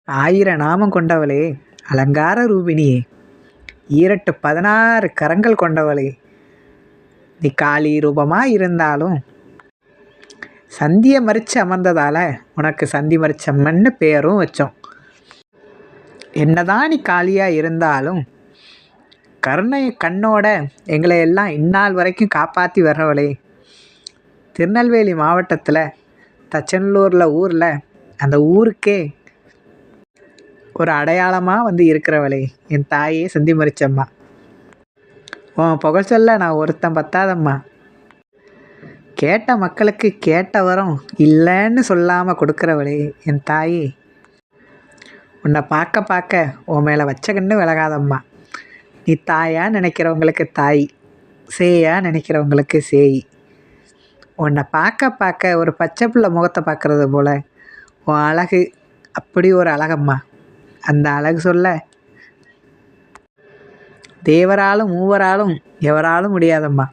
ஆயிர நாமம் கொண்டவளே, அலங்கார ரூபிணியே, ஈரட்டு 16 கரங்கள் கொண்டவளே, நீ காளி ரூபமா இருந்தாலும் சந்திய மறிச்சு அமர்ந்ததால உனக்கு சந்தி மறிச்சம்மன்னு பேரும் வச்சோம். என்னதான் நீ காளியா இருந்தாலும் கருணை கண்ணோட எங்களை எல்லாம் இந்நாள் வரைக்கும் காப்பாற்றி வர்றவளே, திருநெல்வேலி மாவட்டத்தில் ஊரில் அந்த ஊருக்கே ஒரு அடையாளமாக வந்து இருக்கிறவளே, என் தாயே சந்தி மறிச்சம்மா, உன் புகழ் சொல்ல நான் ஒருத்தன் பத்தாதம்மா. கேட்ட மக்களுக்கு கேட்ட வரம் இல்லைன்னு சொல்லாமல் கொடுக்குறவளே, என் தாயே, உன்னை பார்க்க பார்க்க உன் மேலே வச்ச கண்ணு விலகாதம்மா. நீ தாயா நினைக்கிறவங்களுக்கு தாய், சேயா நினைக்கிறவங்களுக்கு சேய். உன்னை பார்க்க பார்க்க ஒரு பச்சை பிள்ளை முகத்தை பார்க்குறது போல் உன் அழகு அப்படி ஒரு அழகம்மா. அந்த அழகு சொல்ல தேவராலும் மூவராலும் எவராலும் முடியாதம்மா.